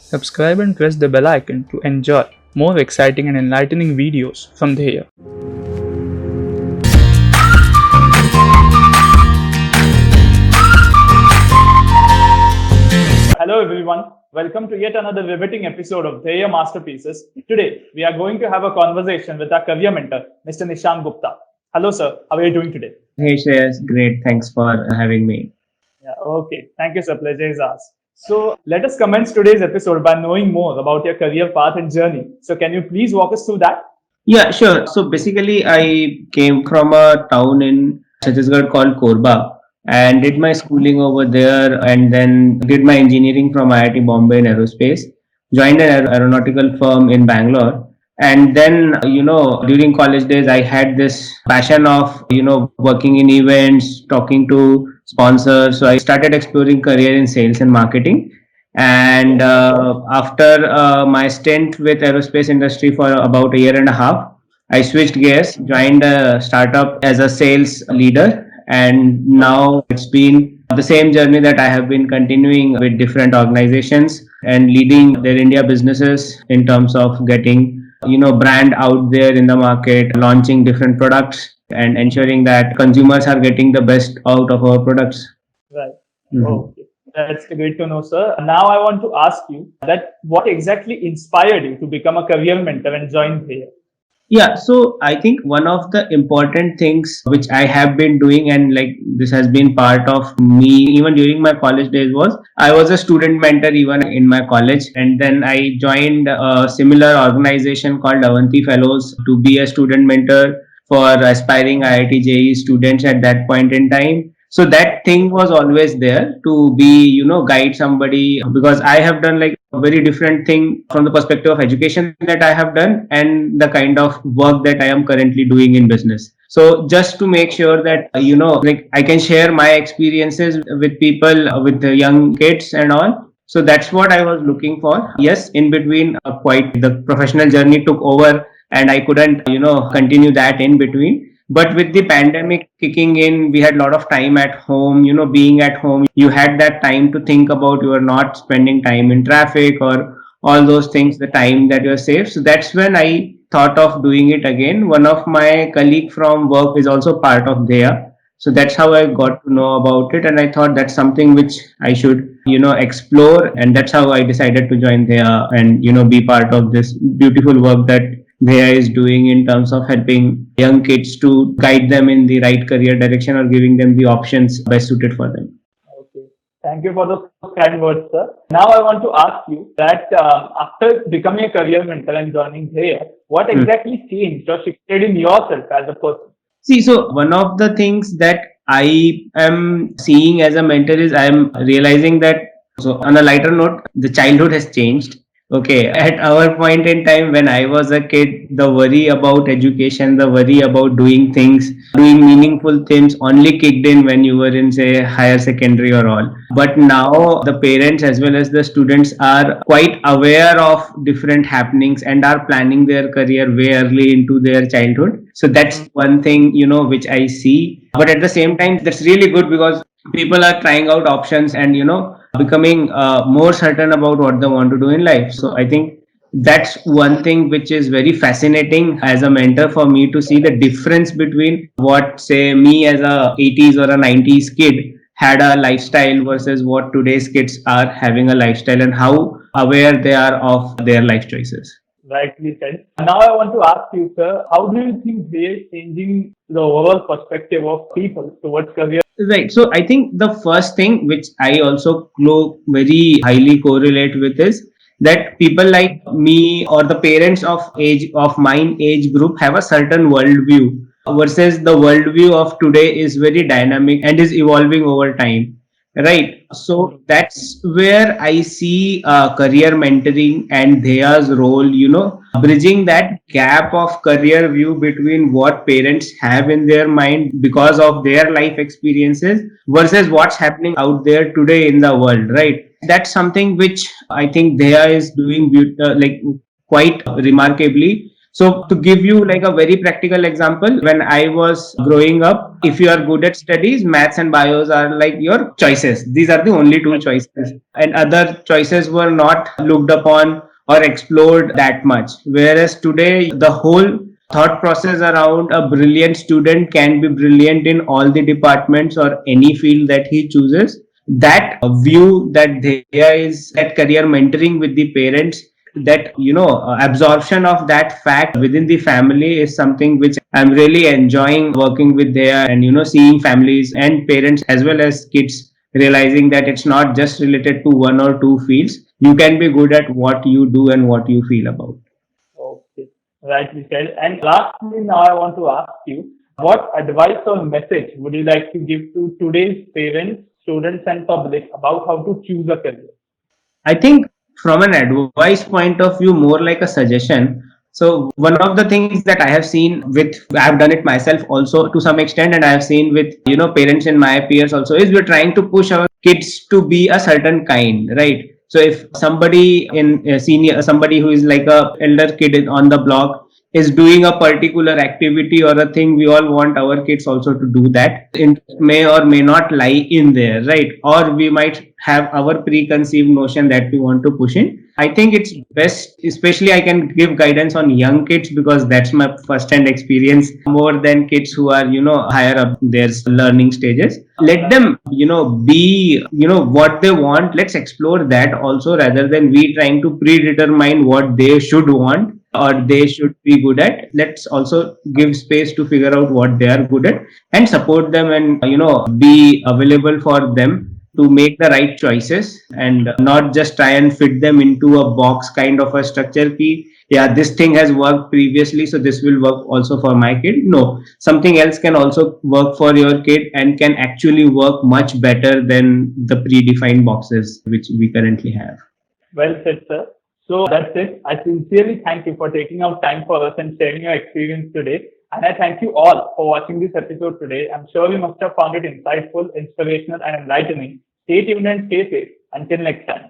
Subscribe and press the bell icon to enjoy more exciting and enlightening videos from Dheya. Hello everyone, welcome to yet another riveting episode of Dheya Masterpieces. Today, we are going to have a conversation with our career mentor, Mr. Nishank Gupta. Hello sir, how are you doing today? Hey Shreyas, great. Thanks for having me. Yeah, okay. Thank you sir, pleasure is ours. So let us commence today's episode by knowing more about your career path and journey. So can you please walk us through that? Yeah, sure. So basically, I came from a town in Chhattisgarh called Korba and did my schooling over there and then did my engineering from IIT Bombay in aerospace. Joined an aeronautical firm in Bangalore. And then, during college days, I had this passion of, working in events, talking to sponsors. So I started exploring career in sales and marketing. And after my stint with aerospace industry for about a year and a half, I switched gears, joined a startup as a sales leader, and now it's been the same journey that I have been continuing with different organizations and leading their India businesses in terms of getting brand out there in the market, launching different products, and ensuring that consumers are getting the best out of our products. Right. Okay. That's great to know, sir. Now I want to ask you that what exactly inspired you to become a career mentor and join here? Yeah, so I think one of the important things which I have been doing, and like this has been part of me even during my college days, was I was a student mentor even in my college, and then I joined a similar organization called Avanti Fellows to be a student mentor for aspiring IIT JEE students at that point in time. So that thing was always there to be, guide somebody, because I have done like a very different thing from the perspective of education that I have done and the kind of work that I am currently doing in business. So just to make sure that, like I can share my experiences with people, with the young kids and all. So that's what I was looking for. Yes, in between, quite the professional journey took over and I couldn't, continue that in between. But with the pandemic kicking in, we had a lot of time at home. Being at home, you had that time to think about, you are not spending time in traffic or all those things, the time that you're saved. So that's when I thought of doing it again. One of my colleague from work is also part of Dheya. So that's how I got to know about it. And I thought that's something which I should, explore. And that's how I decided to join Dheya and, be part of this beautiful work that Dheya is doing in terms of helping young kids to guide them in the right career direction or giving them the options best suited for them. Okay. Thank you for those kind words, sir. Now I want to ask you that after becoming a career mentor and joining here, what exactly changed or shifted in yourself as a person? See, so one of the things that I am seeing as a mentor is I am realizing that, so on a lighter note, the childhood has changed. Okay, at our point in time when I was a kid, the worry about education, the worry about doing things, doing meaningful things only kicked in when you were in, say, higher secondary or all. But now the parents as well as the students are quite aware of different happenings and are planning their career way early into their childhood. So that's one thing, which I see. But at the same time, that's really good because people are trying out options and, becoming more certain about what they want to do in life. So I think that's one thing which is very fascinating as a mentor for me, to see the difference between what, say, me as a 80s or a 90s kid had a lifestyle versus what today's kids are having a lifestyle and how aware they are of their life choices. Rightly said. Now I want to ask you, sir, how do you think they are changing the overall perspective of people towards career? Right. So I think the first thing which I also very highly correlate with is that people like me or the parents of mine age group have a certain worldview versus the worldview of today is very dynamic and is evolving over time. Right. So that's where I see career mentoring and Dheya's role, bridging that gap of career view between what parents have in their mind because of their life experiences versus what's happening out there today in the world. Right. That's something which I think Dheya is doing like quite remarkably. So to give you like a very practical example, when I was growing up, if you are good at studies, maths and bios are like your choices. These are the only two choices. And other choices were not looked upon or explored that much. Whereas today, the whole thought process around a brilliant student can be brilliant in all the departments or any field that he chooses. That view that there is that career mentoring with the parents, that absorption of that fact within the family is something which I'm really enjoying working with there, and seeing families and parents as well as kids realizing that it's not just related to one or two fields. You can be good at what you do and what you feel about. Okay, rightly said. And lastly, now I want to ask you, what advice or message would you like to give to today's parents, students, and public about how to choose a career? I think from an advice point of view, more like a suggestion. So one of the things that I have seen with, I have done it myself also to some extent, and I have seen with parents and my peers also, is we're trying to push our kids to be a certain kind, right? So if somebody in senior, somebody who is like a elder kid on the block is doing a particular activity or a thing, we all want our kids also to do that. Interest may or may not lie in there, right? Or we might have our preconceived notion that we want to push in. I think it's best, especially I can give guidance on young kids because that's my first hand experience more than kids who are higher up their learning stages. Let them be what they want. Let's explore that also, rather than we trying to predetermine what they should want or they should be good at. Let's also give space to figure out what they are good at and support them, and be available for them to make the right choices, and not just try and fit them into a box kind of a structure key. Yeah, this thing has worked previously, so this will work also for my kid. No, something else can also work for your kid and can actually work much better than the predefined boxes which we currently have. Well said, sir. So that's it. I sincerely thank you for taking out time for us and sharing your experience today. And I thank you all for watching this episode today. I'm sure you must have found it insightful, inspirational, and enlightening. Stay tuned and stay safe. Until next time.